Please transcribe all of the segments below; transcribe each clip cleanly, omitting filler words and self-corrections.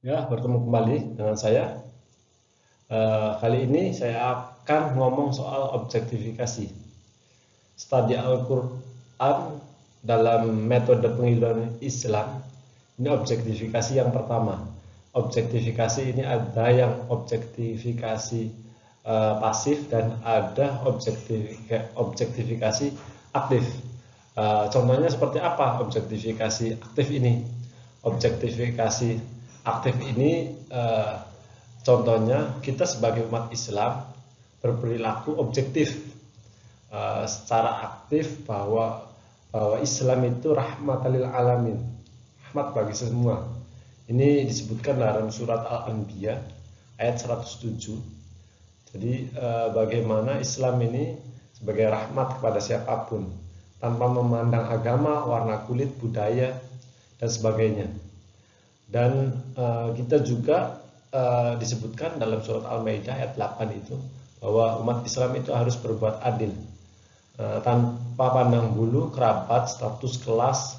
Ya, bertemu kembali dengan saya. Kali ini saya akan ngomong soal objektifikasi. Studi Al-Quran dalam metode pengiluan Islam. Ini objektifikasi yang pertama. Objektifikasi ini ada yang objektifikasi pasif dan ada objektifikasi aktif. Contohnya seperti apa objektifikasi aktif ini? Objektifikasi aktif ini contohnya kita sebagai umat Islam berperilaku objektif secara aktif bahwa Islam itu rahmatan lil alamin, rahmat bagi semua. Ini disebutkan dalam surat Al-Anbiya ayat 107. Jadi bagaimana Islam ini sebagai rahmat kepada siapapun tanpa memandang agama, warna kulit, budaya dan sebagainya. Dan kita juga disebutkan dalam surat Al-Maidah ayat 8 itu bahwa umat Islam itu harus berbuat adil tanpa pandang bulu, kerabat, status, kelas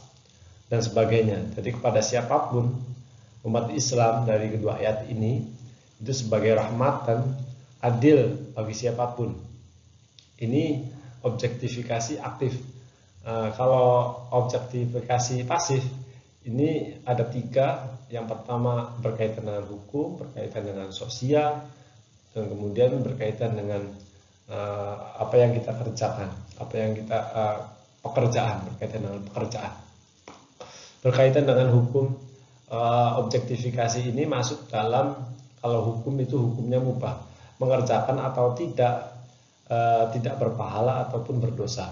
dan sebagainya. Jadi kepada siapapun umat Islam dari kedua ayat ini itu sebagai rahmat dan adil bagi siapapun. Ini objektifikasi aktif. Kalau objektifikasi pasif ini ada 3. Yang pertama berkaitan dengan hukum, berkaitan dengan sosial, dan kemudian berkaitan dengan apa yang kita kerjakan, apa yang kita pekerjaan, berkaitan dengan pekerjaan. Berkaitan dengan hukum, objektifikasi ini masuk dalam, kalau hukum itu hukumnya mubah, mengerjakan atau tidak berpahala ataupun berdosa.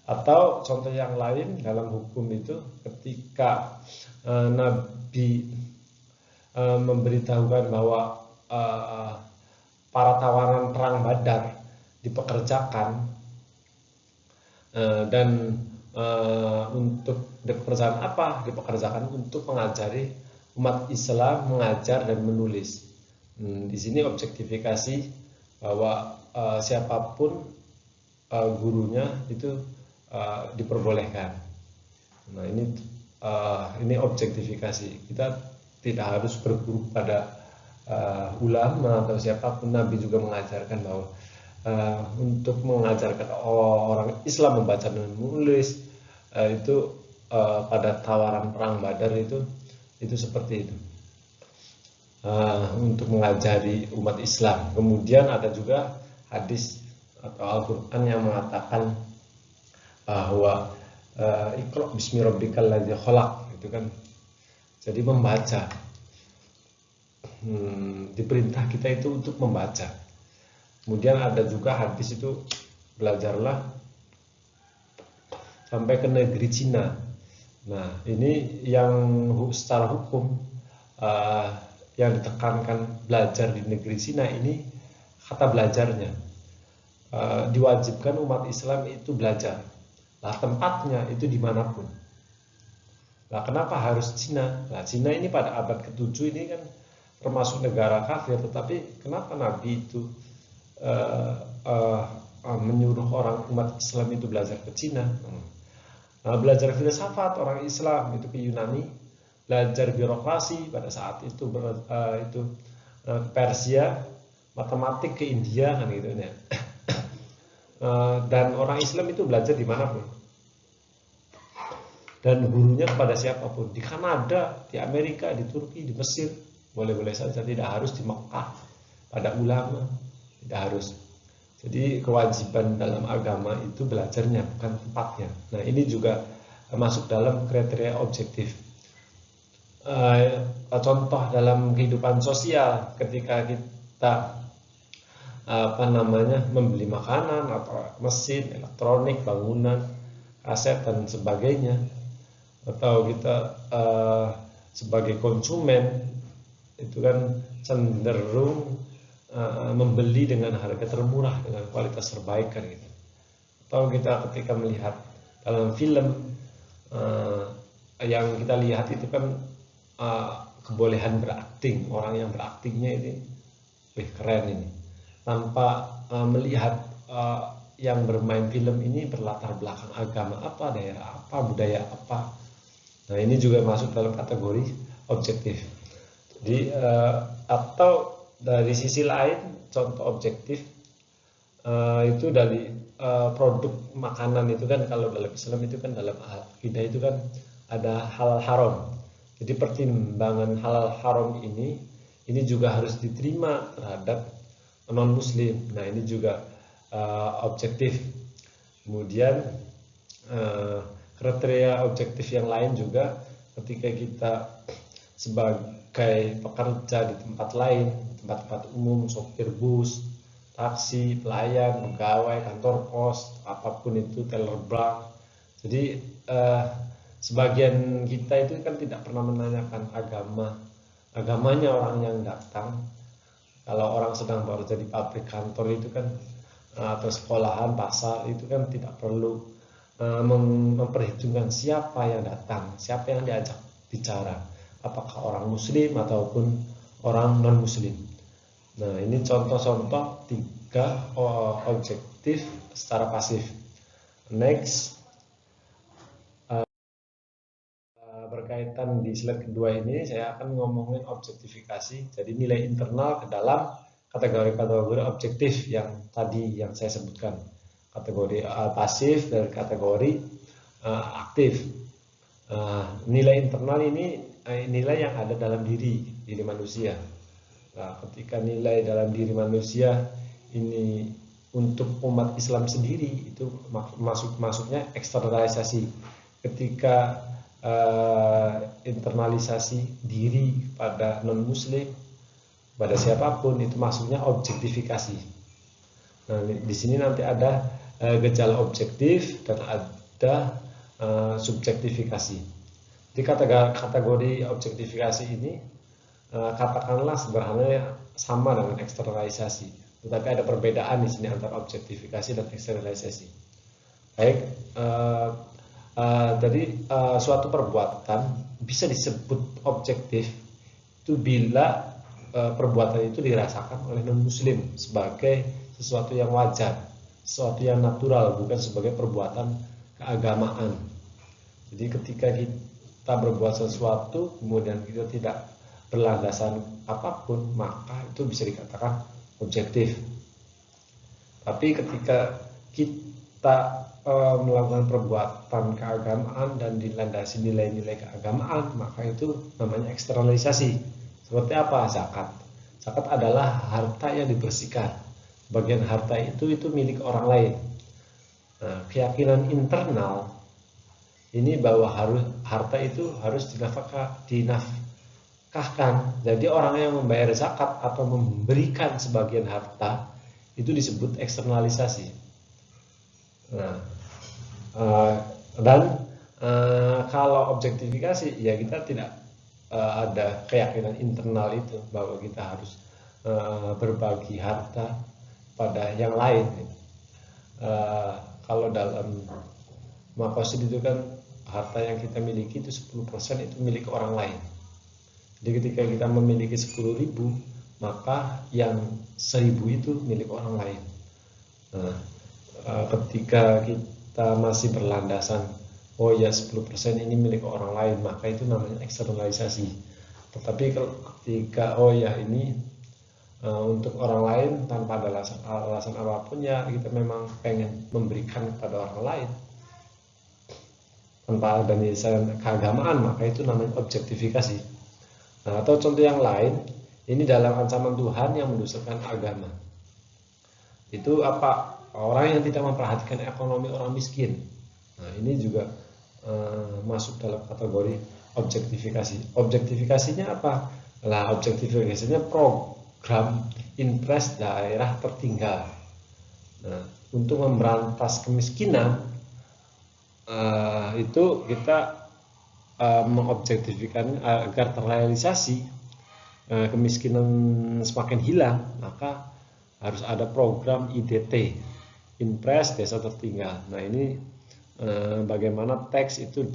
Atau contoh yang lain dalam hukum itu ketika Nabi memberitahukan bahwa para tawanan perang Badar dipekerjakan dan untuk pekerjaan apa dipekerjakan? Untuk mengajari umat Islam mengajar dan menulis. Di sini objektifikasi bahwa siapapun gurunya itu diperbolehkan. Nah ini objektifikasi. Kita tidak harus berguru pada ulama atau siapapun. Nabi juga mengajarkan bahwa untuk mengajarkan orang Islam membaca dan menulis itu pada tawaran perang Badar itu seperti itu, untuk mengajari umat Islam. Kemudian ada juga hadis atau Al-Quran yang mengatakan bahwa Iqra bismi rabbikal ladzi khalaq, itu kan. Jadi membaca, diperintah kita itu untuk membaca. Kemudian ada juga hadis itu, belajarlah sampai ke negeri Cina. Nah ini yang secara hukum yang ditekankan belajar di negeri Cina ini, kata belajarnya diwajibkan umat Islam itu belajar. Lah tempatnya itu dimanapun. Lah kenapa harus Cina? Nah Cina ini pada abad ke-7 ini kan termasuk negara kafir, tetapi kenapa Nabi itu menyuruh orang umat Islam itu belajar ke Cina? Belajar filsafat orang Islam itu ke Yunani, belajar birokrasi pada saat itu Persia, matematik ke India kan gitu ya. Dan orang Islam itu belajar dimanapun, dan gurunya kepada siapapun, di Kanada, di Amerika, di Turki, di Mesir, boleh-boleh saja, tidak harus di Mekah pada ulama, tidak harus. Jadi kewajiban dalam agama itu belajarnya, bukan tempatnya. Nah ini juga masuk dalam kriteria objektif. Contoh dalam kehidupan sosial, ketika kita membeli makanan atau mesin, elektronik, bangunan, aset dan sebagainya, atau kita sebagai konsumen itu kan cenderung membeli dengan harga termurah dengan kualitas terbaik kan gitu. Atau kita ketika melihat dalam film yang kita lihat itu kan kebolehan berakting, orang yang beraktingnya ini keren ini, tanpa melihat yang bermain film ini berlatar belakang agama apa, daerah apa, budaya apa. Nah ini juga masuk dalam kategori objektif. Jadi atau dari sisi lain, contoh objektif itu dari produk makanan itu kan, kalau dalam Islam itu kan, dalam akidah itu kan ada halal haram. Jadi pertimbangan halal haram ini juga harus diterima terhadap non muslim. Nah, ini juga objektif. Kemudian kriteria objektif yang lain juga ketika kita sebagai pekerja di tempat lain, tempat-tempat umum, sopir bus, taksi, pelayan, pegawai kantor pos, apapun itu, teller bank. Jadi sebagian kita itu kan tidak pernah menanyakan agamanya orang yang datang. Kalau orang sedang bekerja di pabrik, kantor itu kan, atau sekolahan, pasar itu kan tidak perlu memperhitungkan siapa yang datang, siapa yang diajak bicara, apakah orang muslim ataupun orang non muslim. Nah, ini contoh-contoh 3 objektif secara pasif. Next, berkaitan di slide kedua ini saya akan ngomongin objektifikasi. Jadi nilai internal ke dalam kategori-kategori objektif yang tadi yang saya sebutkan. Kategori pasif dan kategori aktif. Nilai internal ini nilai yang ada dalam diri manusia. Nah, ketika nilai dalam diri manusia ini untuk umat Islam sendiri itu masuknya eksternalisasi. Ketika internalisasi diri pada non muslim, pada siapapun, itu masuknya objektifikasi. Nah, di sini nanti ada gejala objektif dan ada subjektifikasi. Di kategori objektifikasi ini katakanlah sederhananya sama dengan eksternalisasi, tetapi ada perbedaan di sini antara objektifikasi dan eksternalisasi. Baik, jadi suatu perbuatan bisa disebut objektif itu bila perbuatan itu dirasakan oleh non muslim sebagai sesuatu yang wajar, sesuatu yang natural, bukan sebagai perbuatan keagamaan. Jadi ketika kita berbuat sesuatu kemudian kita tidak berlandasan apapun, maka itu bisa dikatakan objektif. Tapi ketika kita melakukan perbuatan keagamaan dan dilandasi nilai-nilai keagamaan, maka itu namanya eksternalisasi. Seperti apa? Zakat. Zakat adalah harta yang dibersihkan. Bagian harta itu milik orang lain. Nah, keyakinan internal ini bahwa harta itu harus dinafkahkan. Jadi orang yang membayar zakat atau memberikan sebagian harta itu disebut eksternalisasi. Nah, kalau objektifikasi ya kita tidak ada keyakinan internal itu bahwa kita harus berbagi harta pada yang lain. Kalau dalam maqasid itu kan harta yang kita miliki itu 10% itu milik orang lain. Jadi ketika kita memiliki 10.000, maka yang 1.000 itu milik orang lain. Nah, ketika kita masih berlandasan oh ya 10% ini milik orang lain, maka itu namanya eksternalisasi. Tetapi ketika oh ya ini untuk orang lain tanpa ada alasan apapun, ya kita memang pengen memberikan kepada orang lain tanpa ada nilai keagamaan, maka itu namanya objektifikasi. Nah, atau contoh yang lain, ini dalam ancaman Tuhan yang mendustakan agama. Itu apa? Orang yang tidak memperhatikan ekonomi orang miskin. Nah, ini juga masuk dalam kategori objektifikasi. Objektifikasinya apa? Nah, objektifikasinya program impres daerah tertinggal. Nah, untuk memberantas kemiskinan itu kita mengobjektifikan agar terrealisasi kemiskinan semakin hilang, maka harus ada program IDT, Impres Desa Tertinggal. Nah, ini bagaimana teks itu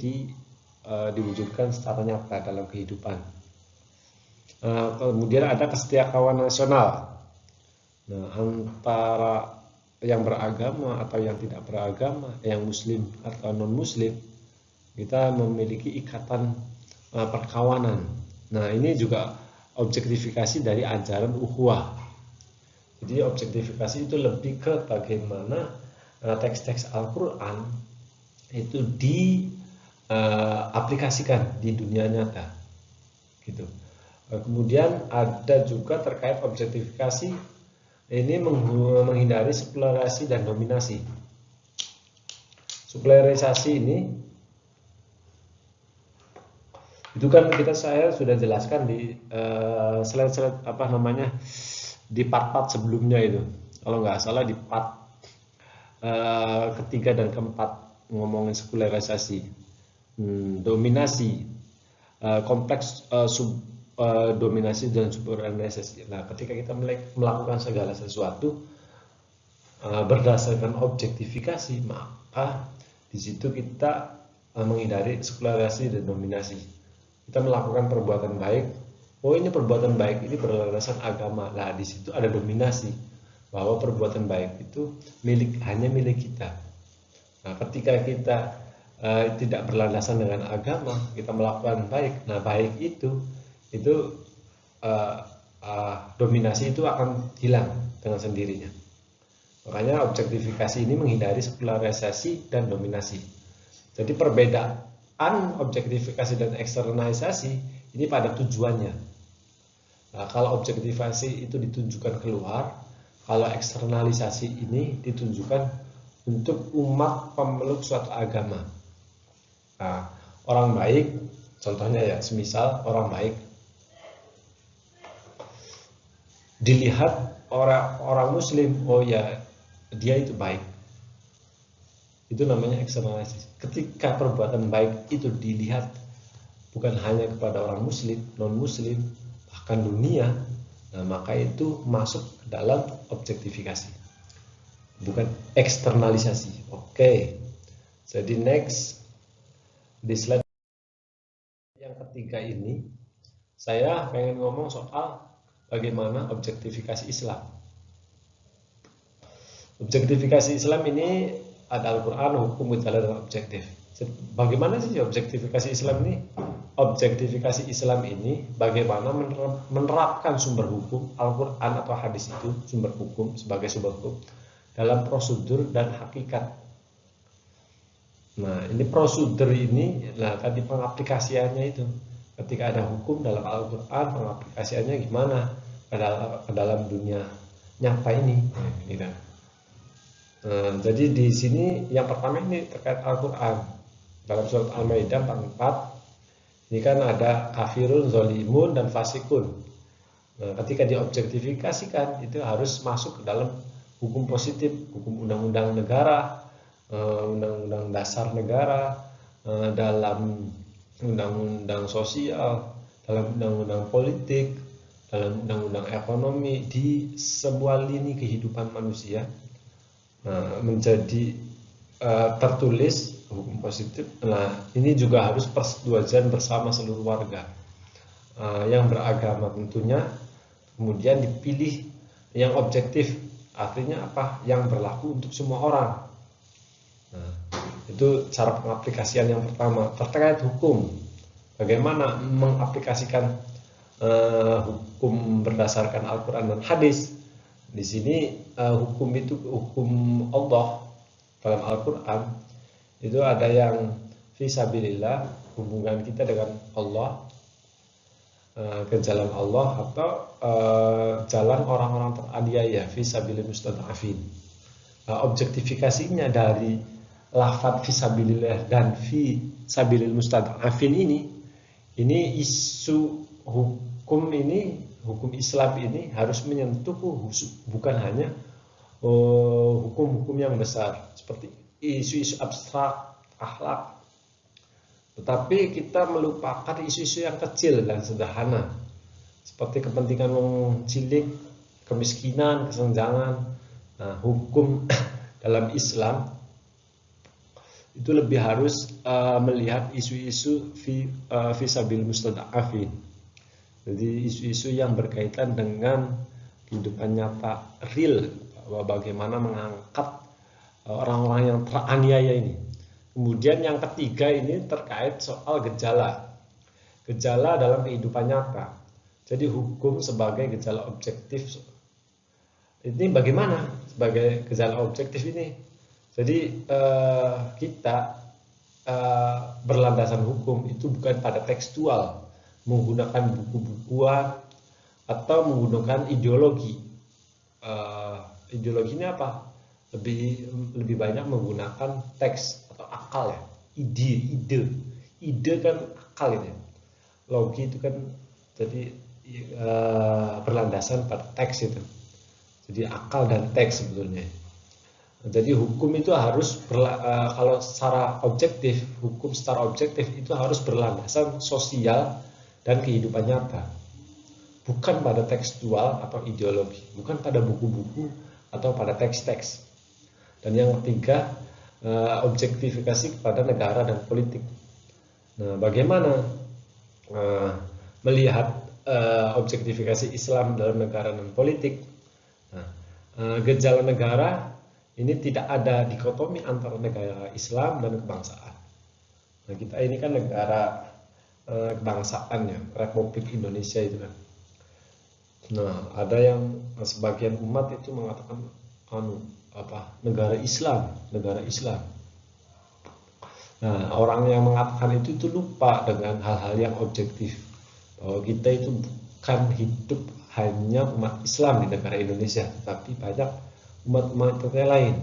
diwujudkan secara nyata dalam kehidupan. Kemudian ada kesetiakawan nasional. Nah, antara yang beragama atau yang tidak beragama, yang muslim atau non muslim, kita memiliki ikatan perkawanan. Nah, ini juga objektifikasi dari ajaran ukhuwah. Jadi objektifikasi itu lebih ke bagaimana teks-teks Al-Quran itu diaplikasikan di dunia nyata, gitu. Kemudian ada juga terkait objektifikasi, ini menghindari sekularisasi dan dominasi. Sekularisasi ini itu kan saya sudah jelaskan di slide-slide di part-part sebelumnya itu, kalau nggak salah di part ketiga dan keempat ngomongin sekularisasi, dominasi, kompleks dominasi dan subordinasi. Nah, ketika kita melakukan segala sesuatu berdasarkan objektifikasi, maka di situ kita menghindari sekularisasi dan dominasi. Kita melakukan perbuatan baik, oh ini perbuatan baik ini berlandaskan agama. Nah, di situ ada dominasi, bahwa perbuatan baik itu hanya milik kita. Nah, ketika kita tidak berlandasan dengan agama, kita melakukan baik. Nah, baik itu dominasi itu akan hilang dengan sendirinya. Makanya objektifikasi ini menghindari sekularisasi dan dominasi. Jadi perbedaan objektifikasi dan eksternalisasi ini pada tujuannya. Nah, kalau objektifikasi itu ditunjukkan keluar, kalau eksternalisasi ini ditunjukkan untuk umat pemeluk suatu agama. Nah, orang baik, contohnya ya, semisal orang baik dilihat orang muslim, oh ya dia itu baik, itu namanya eksternalisasi. Ketika perbuatan baik itu dilihat bukan hanya kepada orang muslim, non muslim, bahkan dunia, nah maka itu masuk dalam objektifikasi, bukan eksternalisasi. Oke, jadi next di slide yang ketiga ini saya pengen ngomong soal bagaimana objektifikasi Islam. Objektifikasi Islam ini ada Al-Quran, hukum, dan objektif. Bagaimana sih objektifikasi Islam ini? Objektifikasi Islam ini bagaimana menerapkan sumber hukum Al-Quran atau hadis itu, sumber hukum sebagai sumber hukum dalam prosedur dan hakikat. Nah, ini prosedur ini, nah tadi pengaplikasiannya itu, ketika ada hukum dalam Al-Quran, pengaplikasiannya gimana ke dalam dunia nyata ini. Jadi di sini yang pertama ini terkait Al-Quran. Dalam surat Al-Maidah 44, ini kan ada kafirun, zolimun, dan fasikun. Nah, ketika diobjektifikasikan itu harus masuk ke dalam hukum positif, hukum undang-undang negara, undang-undang dasar negara, dalam undang-undang sosial, dalam undang-undang politik, dalam undang-undang ekonomi, di sebuah lini kehidupan manusia menjadi tertulis hukum positif. Nah, ini juga harus persetujuan bersama seluruh warga yang beragama tentunya. Kemudian dipilih yang objektif, artinya apa? Yang berlaku untuk semua orang. Nah, itu cara pengaplikasian yang pertama. Terkait hukum, bagaimana mengaplikasikan hukum berdasarkan Al-Quran dan hadis. Di sini hukum itu hukum Allah dalam Al-Quran itu ada yang fisabilillah, hubungan kita dengan Allah, ke jalan Allah, atau jalan orang-orang teraniaya, fisabilil mustad'afin. Objektifikasinya dari lafadz fisabilillah dan fisabilil mustad'afin ini isu hukum ini, hukum Islam ini harus menyentuh bukan hanya hukum-hukum yang besar seperti isu-isu abstrak, akhlak, tetapi kita melupakan isu-isu yang kecil dan sederhana seperti kepentingan cilik, kemiskinan, kesenjangan. Nah, hukum dalam Islam itu lebih harus melihat isu-isu fisabilil mustad'afin. Jadi isu-isu yang berkaitan dengan kehidupan nyata real, bagaimana mengangkat orang-orang yang teraniaya ini. Kemudian yang ketiga ini terkait soal gejala gejala dalam kehidupan nyata. Jadi hukum sebagai gejala objektif. Ini bagaimana sebagai gejala objektif ini? Jadi kita berlandasan hukum itu bukan pada tekstual, menggunakan buku-bukuan atau menggunakan ideologi. Ideologi ini apa? Lebih banyak menggunakan teks atau akal ya, ide kan akal ini. Logi itu kan jadi berlandasan pada teks itu. Jadi akal dan teks sebetulnya. Jadi hukum itu harus kalau secara objektif, hukum secara objektif itu harus berlandasan sosial dan kehidupan nyata. Bukan pada tekstual atau ideologi, bukan pada buku-buku atau pada teks-teks. Dan yang ketiga, objektifikasi kepada negara dan politik. Nah, bagaimana melihat objektifikasi Islam dalam negara dan politik? Nah, gejala negara ini tidak ada dikotomi antara negara Islam dan kebangsaan. Nah, kita ini kan negara kebangsaan ya, Republik Indonesia itu kan. Nah, ada yang sebagian umat itu mengatakan negara Islam. Nah, orang yang mengatakan itu lupa dengan hal-hal yang objektif, bahwa kita itu bukan hidup hanya umat Islam di negara Indonesia, tetapi banyak umat-umat lain.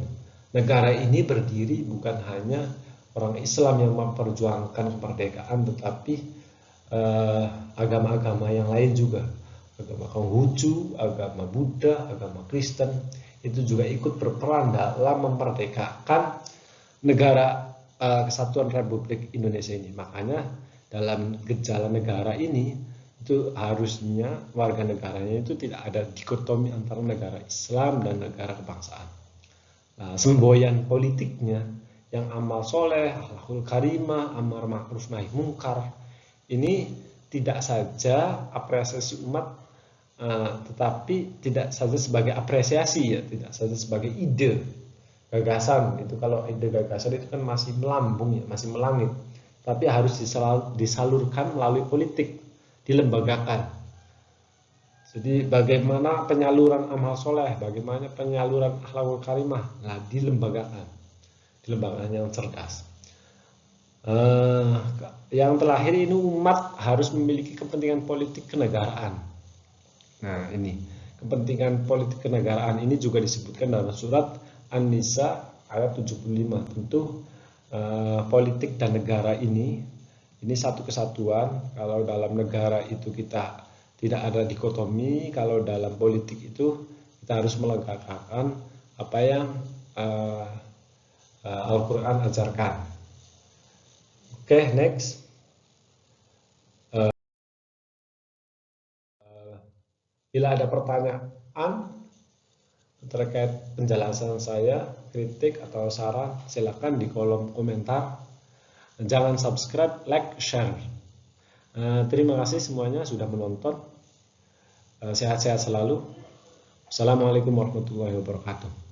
Negara ini berdiri bukan hanya orang Islam yang memperjuangkan kemerdekaan, tetapi agama-agama yang lain juga, agama Konghucu, agama Buddha, agama Kristen, itu juga ikut berperan dalam memerdekakan negara Kesatuan Republik Indonesia ini. Makanya dalam gejala negara ini itu harusnya warga negaranya itu tidak ada dikotomi antara negara Islam dan negara kebangsaan. Nah, semboyan politiknya yang amal soleh, akhlakul karimah, amar ma'ruf nahi mungkar, ini tidak saja apresiasi umat, tetapi tidak saja sebagai apresiasi ya, tidak saja sebagai ide gagasan. Itu kalau ide gagasan itu kan masih melambung ya, masih melangit, tapi harus disalurkan melalui politik, dilembagakan. Jadi bagaimana penyaluran amal soleh, bagaimana penyaluran akhlakul karimah, nah dilembagakan yang cerdas. Yang terakhir ini umat harus memiliki kepentingan politik kenegaraan. Nah ini kepentingan politik kenegaraan ini juga disebutkan dalam surat An-Nisa ayat 75. Tentu politik dan negara ini satu kesatuan. Kalau dalam negara itu kita tidak ada dikotomi, kalau dalam politik itu kita harus melengkapkan apa yang Al-Quran ajarkan. Oke, next. Bila ada pertanyaan terkait penjelasan saya, kritik atau saran, silakan di kolom komentar. Jangan subscribe, like, share. Terima kasih semuanya sudah menonton. Sehat-sehat selalu. Assalamualaikum warahmatullahi wabarakatuh.